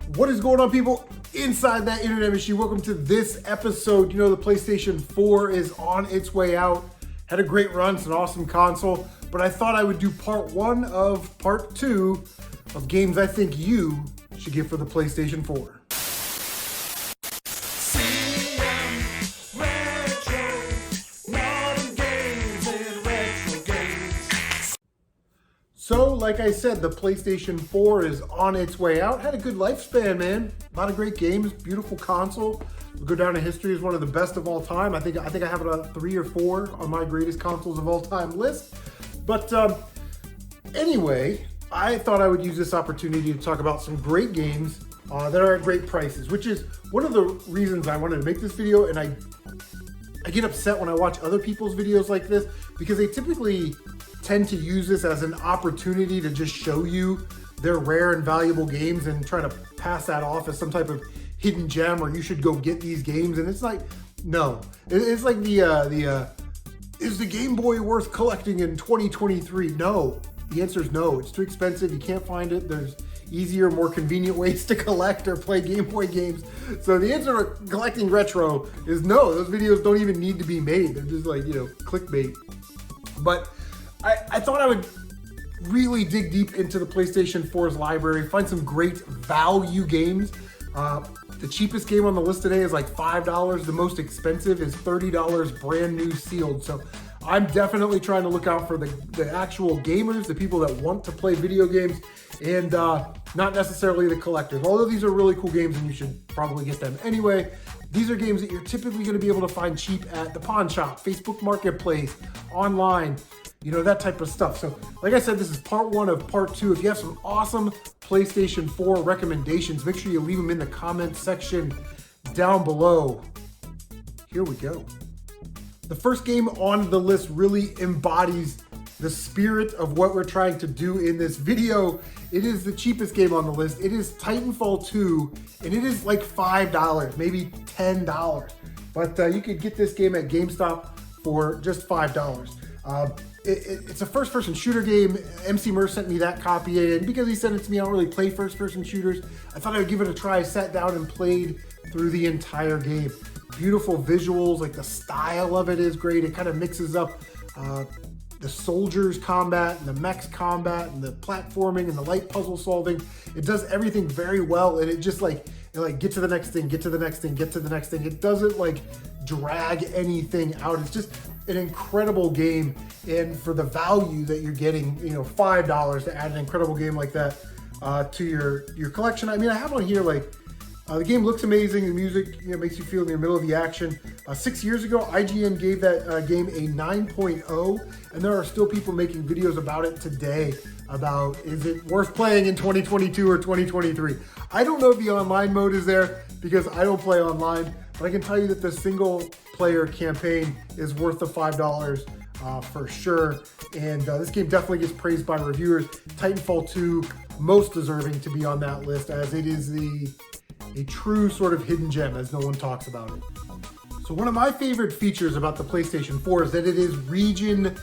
What is going on, people inside that internet machine? Welcome to this episode. You know, the PlayStation 4 is on its way out. Had a great run, it's an awesome console, but I thought I would do part one of part two of games I think you should get for the PlayStation 4. So, like I said, the PlayStation 4 is on its way out. Had a good lifespan, man. A lot of great games, beautiful console. Will go down in history as one of the best of all time. I think I have it on 3 or 4 on my greatest consoles of all time list. But anyway, I thought I would use this opportunity to talk about some great games that are at great prices, which is one of the reasons I wanted to make this video. And I get upset when I watch other people's videos like this because they typically tend to use this as an opportunity to just show you their rare and valuable games and try to pass that off as some type of hidden gem or you should go get these games. And it's like, no, it's like is the Game Boy worth collecting in 2023? No, the answer is no. It's too expensive. You can't find it. There's easier, more convenient ways to collect or play Game Boy games. So the answer to collecting retro is no. Those videos don't even need to be made. They're just like, clickbait. But I thought I would really dig deep into the PlayStation 4's library, find some great value games. The cheapest game on the list today is like $5. The most expensive is $30 brand new sealed. So I'm definitely trying to look out for the actual gamers, the people that want to play video games, and not necessarily the collectors. Although these are really cool games and you should probably get them anyway. These are games that you're typically going to be able to find cheap at the pawn shop, Facebook Marketplace, online, that type of stuff. So like I said, this is part one of part two. If you have some awesome PlayStation 4 recommendations, make sure you leave them in the comments section down below. Here we go. The first game on the list really embodies the spirit of what we're trying to do in this video. It is the cheapest game on the list. It is Titanfall 2, and it is like $5, maybe $10. But you could get this game at GameStop for just $5. It's a first-person shooter game. MC Mur sent me that copy, and because he sent it to me, I don't really play first-person shooters. I thought I would give it a try. I sat down and played through the entire game. Beautiful visuals, like the style of it is great. It kind of mixes up the soldiers combat and the mechs combat and the platforming and the light puzzle solving. It does everything very well, and it just get to the next thing, get to the next thing, get to the next thing. It doesn't drag anything out. It's just an incredible game, and for the value that you're getting, $5 to add an incredible game like that to your collection. I mean, I have on here the game looks amazing. The music makes you feel in the middle of the action. 6 years ago, IGN gave that game a 9.0, and there are still people making videos about it today about is it worth playing in 2022 or 2023. I don't know if the online mode is there because I don't play online, but I can tell you that the single player campaign is worth the $5 for sure. And this game definitely gets praised by reviewers. Titanfall 2, most deserving to be on that list, as it is a true sort of hidden gem, as no one talks about it. So one of my favorite features about the PlayStation 4 is that it is region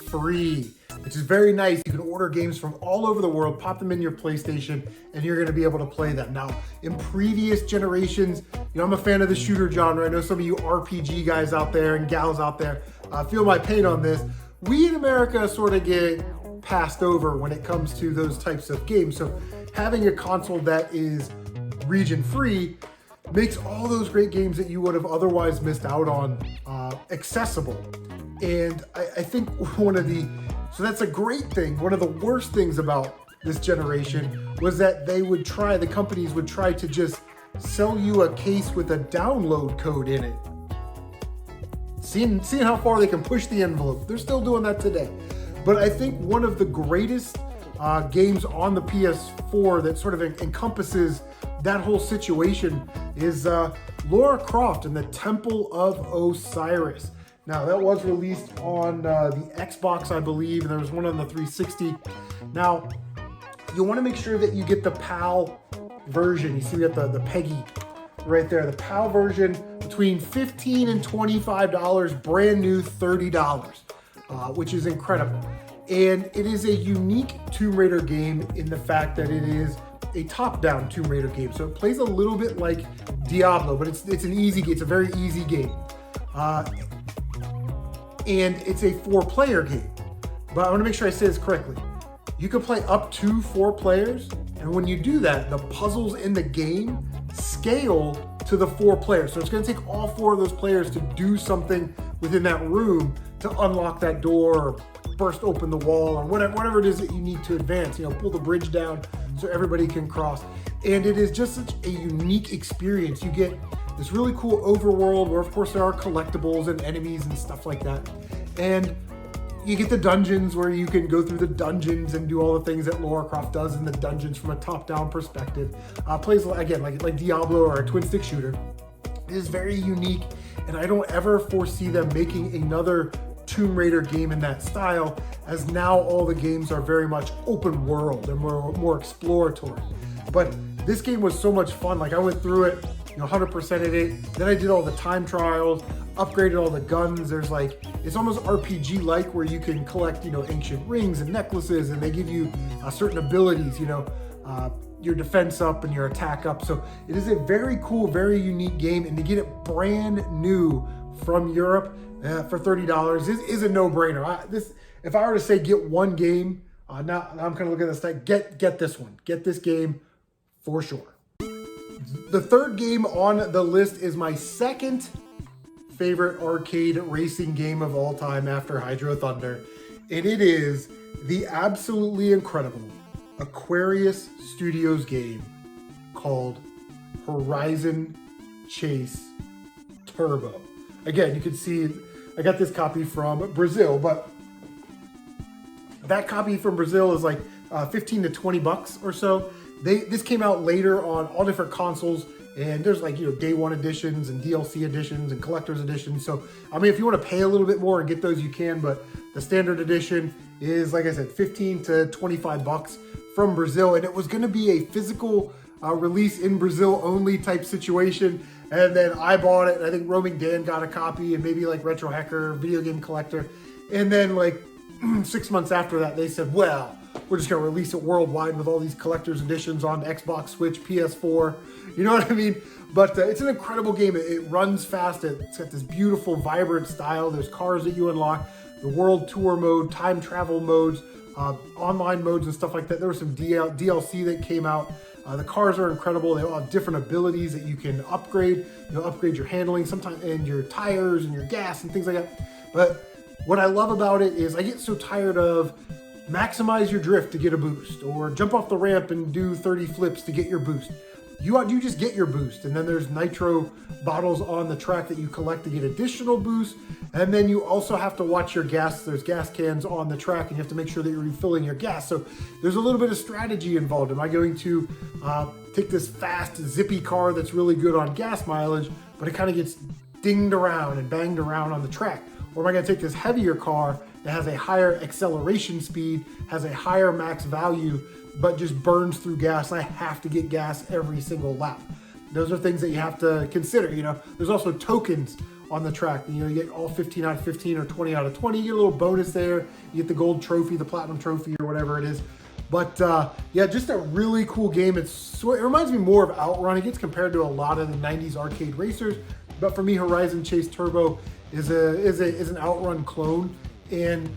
free, which is very nice. You can order games from all over the world, pop them in your PlayStation, and you're gonna be able to play them. Now, in previous generations, I'm a fan of the shooter genre. I know some of you RPG guys out there and gals out there feel my pain on this. We in America sort of get passed over when it comes to those types of games. So having a console that is region free makes all those great games that you would have otherwise missed out on accessible. And I think so that's a great thing. One of the worst things about this generation was that the companies would try to just sell you a case with a download code in it. Seeing how far they can push the envelope. They're still doing that today. But I think one of the greatest games on the PS4 that sort of encompasses that whole situation is Lara Croft and the Temple of Osiris. Now, that was released on the Xbox, I believe, and there was one on the 360. Now, you'll want to make sure that you get the PAL version. You see we got the Peggy right there. The PAL version between $15 and $25, brand new $30, which is incredible. And it is a unique Tomb Raider game in the fact that it is a top-down Tomb Raider game. So it plays a little bit like Diablo, but it's an easy game. It's a very easy game. And it's a 4-player game. But I want to make sure I say this correctly. You can play up to 4 players, and when you do that, the puzzles in the game scale to the 4 players. So it's going to take all 4 of those players to do something within that room to unlock that door, or burst open the wall, or whatever it is that you need to advance. Pull the bridge down so everybody can cross. And it is just such a unique experience. You get this really cool overworld where, of course, there are collectibles and enemies and stuff like that. And you get the dungeons where you can go through the dungeons and do all the things that Lara Croft does in the dungeons from a top-down perspective. Plays, again, like Diablo or a twin-stick shooter. It is very unique, and I don't ever foresee them making another Tomb Raider game in that style, as now all the games are very much open world and more exploratory. But this game was so much fun. Like, I went through it, 100%ed it. Then I did all the time trials, upgraded all the guns. There's it's almost RPG-like, where you can collect, ancient rings and necklaces, and they give you certain abilities, your defense up and your attack up. So it is a very cool, very unique game, and to get it brand new from Europe for $30 is a no-brainer. If I were to say get one game, now I'm kind of looking at this, get this one. Get this game for sure. The third game on the list is my second favorite arcade racing game of all time after Hydro Thunder, and it is the absolutely incredible Aquarius Studios game called Horizon Chase Turbo. Again, you can see I got this copy from Brazil, but that copy from Brazil is like 15 to 20 bucks or so. This came out later on all different consoles, and there's day one editions and DLC editions and collector's editions. So, I mean, if you want to pay a little bit more and get those, you can, but the standard edition is, like I said, 15 to 25 bucks from Brazil. And it was going to be a physical release in Brazil only type situation. And then I bought it, and I think Roaming Dan got a copy, and maybe Retro Hacker, Video Game Collector. And then 6 months after that, they said, well, we're just going to release it worldwide with all these collector's editions on Xbox, Switch, PS4. You know what I mean? But it's an incredible game. It runs fast. It's got this beautiful, vibrant style. There's cars that you unlock, the world tour mode, time travel modes, online modes and stuff like that. There was some DLC that came out. The cars are incredible. They all have different abilities that you can upgrade. Upgrade your handling sometimes, and your tires and your gas and things like that. But what I love about it is I get so tired of maximize your drift to get a boost, or jump off the ramp and do 30 flips to get your boost. You just get your boost, and then there's nitro bottles on the track that you collect to get additional boost, and then you also have to watch your gas. There's gas cans on the track, and you have to make sure that you're refilling your gas. So there's a little bit of strategy involved. Am I going to take this fast, zippy car that's really good on gas mileage, but it kind of gets dinged around and banged around on the track? Or am I going to take this heavier car that has a higher acceleration speed, has a higher max value, but just burns through gas? I have to get gas every single lap. Those are things that you have to consider. There's also tokens on the track. You get all 15 out of 15 or 20 out of 20. You get a little bonus there. You get the gold trophy, the platinum trophy, or whatever it is. But yeah, just a really cool game. It reminds me more of Outrun. It gets compared to a lot of the 90s arcade racers. But for me, Horizon Chase Turbo is an Outrun clone. And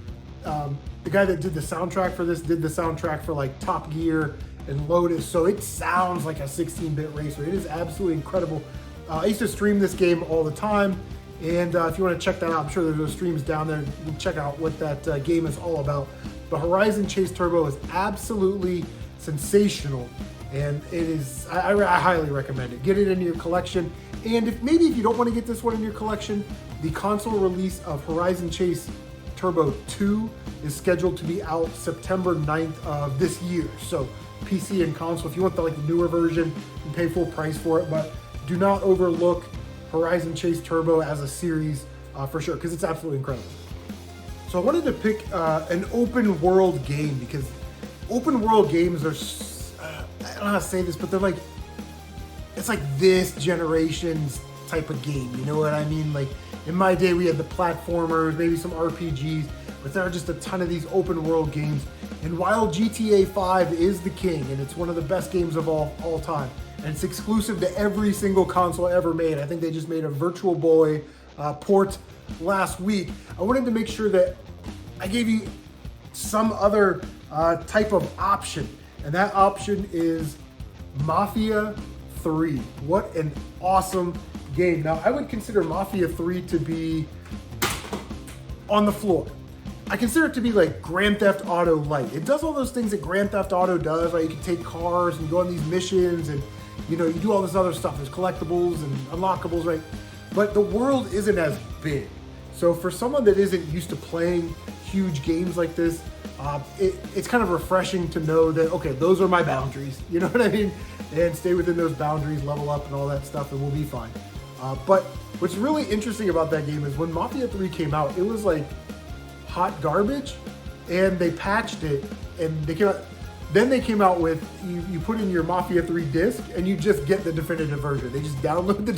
the guy that did the soundtrack for this did the soundtrack for Top Gear and Lotus, so it sounds like a 16-bit racer. It is absolutely incredible. I used to stream this game all the time, and if you want to check that out, I'm sure there's those streams down there. You can check out what that game is all about. But Horizon Chase Turbo is absolutely sensational, and it is. I highly recommend it. Get it into your collection, and if you don't want to get this one in your collection, the console release of Horizon Chase Turbo 2 is scheduled to be out September 9th of this year. So PC and console, if you want the newer version, you pay full price for it, but do not overlook Horizon Chase Turbo as a series for sure, because it's absolutely incredible. So I wanted to pick an open world game, because open world games are, I don't know how to say this, but they're it's this generation's type of game, you know what I mean? In my day, we had the platformers, maybe some RPGs, but there are just a ton of these open world games. And while GTA 5 is the king, and it's one of the best games of all time, and it's exclusive to every single console ever made. I think they just made a Virtual Boy port last week. I wanted to make sure that I gave you some other type of option, and that option is Mafia 3. What an awesome game. Now, I would consider Mafia 3 to be on the floor. I consider it to be like Grand Theft Auto Light. It does all those things that Grand Theft Auto does, right? You can take cars and go on these missions, and you do all this other stuff. There's collectibles and unlockables, right? But the world isn't as big. So for someone that isn't used to playing huge games like this, it's kind of refreshing to know that, okay, those are my boundaries, you know what I mean? And stay within those boundaries, level up and all that stuff, and we'll be fine. But what's really interesting about that game is when Mafia 3 came out, it was like hot garbage, and they patched it, and they came out with, you put in your Mafia 3 disc, and you just get the definitive version. They just download the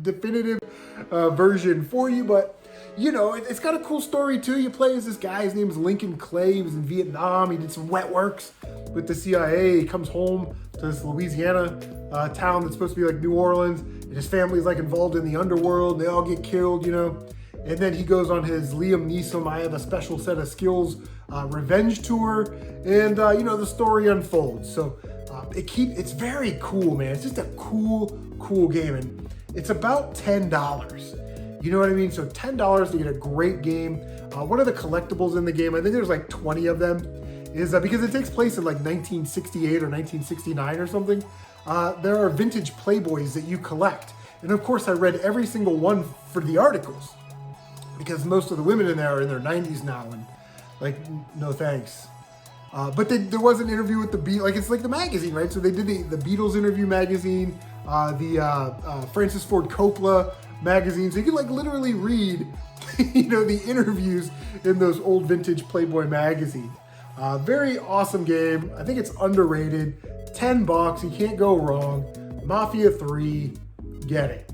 definitive version for you, but it's got a cool story too. You play as this guy, his name is Lincoln Clay. He was in Vietnam. He did some wet works with the CIA. He comes home to this Louisiana town that's supposed to be like New Orleans, and his family's like involved in the underworld. They all get killed, And then he goes on his Liam Neeson, I have a special set of skills revenge tour, and the story unfolds. So it's very cool, man. It's just a cool game, and it's about $10. You know what I mean? So $10 to get a great game. One of the collectibles in the game, I think there's like 20 of them, is because it takes place in like 1968 or 1969 or something. There are vintage Playboys that you collect, and of course I read every single one for the articles, because most of the women in there are in their 90s now, and like, no thanks. But there was an interview with the Beatles, like it's like the magazine, right? So they did the Beatles interview magazine, the Francis Ford Coppola magazine. So you can like literally read, the interviews in those old vintage Playboy magazines. Very awesome game. I think it's underrated. $10, you can't go wrong. Mafia 3, get it.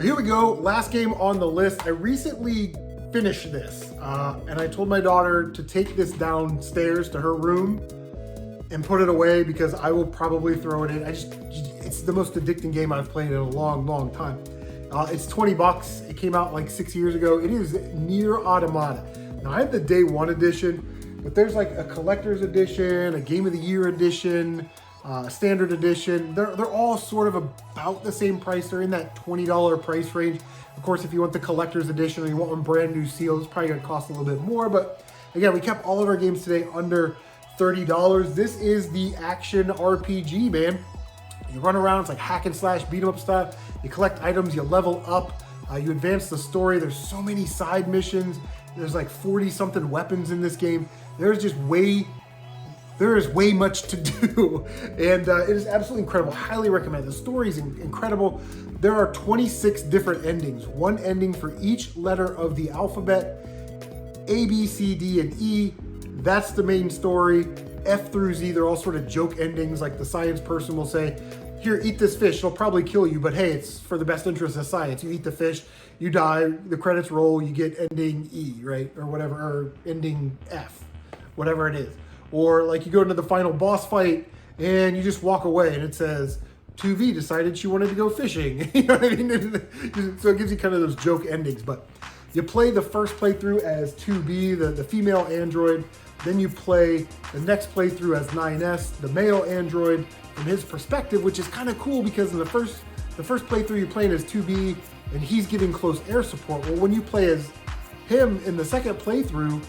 Here we go, last game on the list. I recently finished this, and I told my daughter to take this downstairs to her room and put it away because I will probably throw it in. It's the most addicting game I've played in a long time. It's $20. It came out like 6 years ago. It is Nier Automata. Now I have the day one edition, but there's like a collector's edition, a game of the year edition, standard edition. They're all sort of about the same price. They're in that $20 price range. Of course, if you want the collector's edition or you want one brand new sealed, it's probably gonna cost a little bit more. But again, we kept all of our games today under $30. This is the action RPG, man. You run around, it's like hack and slash, beat 'em up stuff. You collect items, you level up, you advance the story. There's so many side missions. There's like 40 something weapons in this game. There is way much to do, and it is absolutely incredible. Highly recommend. The story is incredible. There are 26 different endings, one ending for each letter of the alphabet. A, B, C, D, and E. That's the main story. F through Z, they're all sort of joke endings, like the science person will say, here, eat this fish, it'll probably kill you, but hey, it's for the best interest of science. You eat the fish, you die, the credits roll, you get ending E, right? Or whatever, or ending F, whatever it is. Or like you go into the final boss fight and you just walk away and it says, 2V decided she wanted to go fishing. You know what I mean? So it gives you kind of those joke endings, but you play the first playthrough as 2B, the female android. Then you play the next playthrough as 9S, the male android, from his perspective, which is kind of cool because in the first playthrough you're playing as 2B and he's giving close air support. Well, when you play as him in the second playthrough,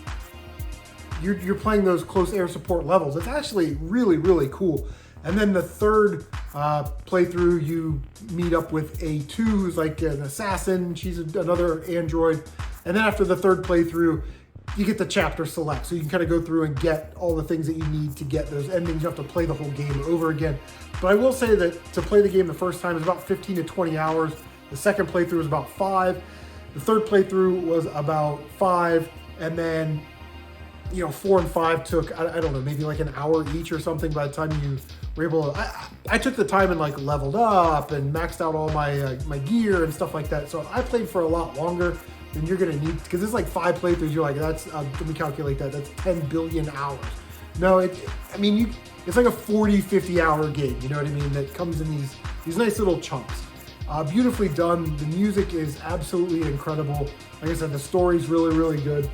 you're playing those close air support levels. It's actually really cool. And then the third playthrough, you meet up with A2, who's like an assassin. She's another android. And then after the third playthrough, you get the chapter select. So you can kind of go through and get all the things that you need to get those endings. You have to play the whole game over again. But I will say that to play the game the first time is about 15 to 20 hours. The second playthrough was about 5. The third playthrough was about 5. And then 4 and 5 took, I don't know, maybe like an hour each or something by the time you were able to, I took the time and like leveled up and maxed out all my gear and stuff like that. So I played for a lot longer, then you're gonna need, because it's like 5 playthroughs, you're like, that's, let me calculate that, that's 10 billion hours. No, it's like a 40, 50 hour game, you know what I mean, that comes in these nice little chunks. Beautifully done, the music is absolutely incredible. Like I said, the story's really, really good.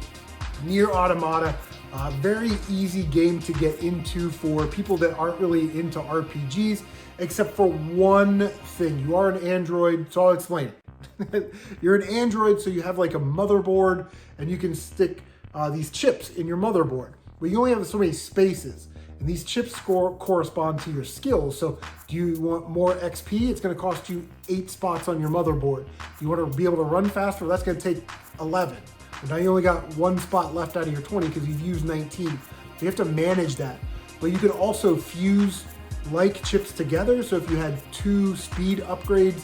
Nier Automata, very easy game to get into for people that aren't really into RPGs, except for one thing. You are an android, so I'll explain it. You're an android, so you have like a motherboard, and you can stick these chips in your motherboard. But you only have so many spaces, and these chips correspond to your skills. So do you want more XP? It's gonna cost you 8 spots on your motherboard. You wanna be able to run faster? Well, that's gonna take 11. But now you only got 1 spot left out of your 20 because you've used 19. So you have to manage that. But you could also fuse like chips together. So if you had 2 speed upgrades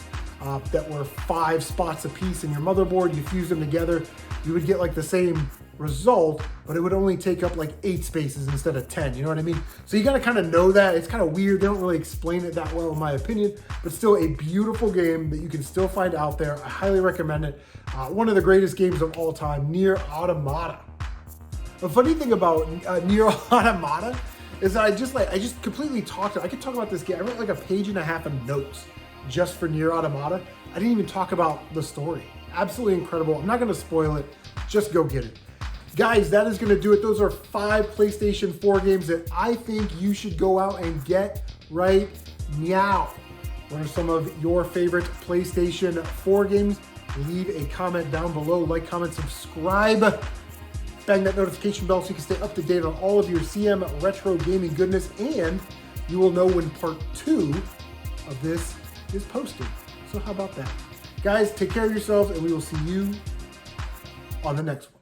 that were 5 spots apiece in your motherboard, you fuse them together, you would get like the same result, but it would only take up like 8 spaces instead of 10, you know what I mean? So you gotta kind of know that. It's kind of weird, they don't really explain it that well in my opinion, but still a beautiful game that you can still find out there. I highly recommend it. One of the greatest games of all time, Nier Automata. The funny thing about Nier Automata is that I just completely I could talk about this game. I wrote like a 1.5 pages of notes just for Nier Automata. I didn't even talk about the story. Absolutely incredible. I'm not gonna spoil it, just go get it. Guys, that is gonna do it. Those are 5 PlayStation 4 games that I think you should go out and get right now. What are some of your favorite PlayStation 4 games? Leave a comment down below, like, comment, subscribe. Bang that notification bell so you can stay up to date on all of your CM retro gaming goodness, and you will know when part 2 of this is posted. So how about that? Guys, take care of yourselves, and we will see you on the next one.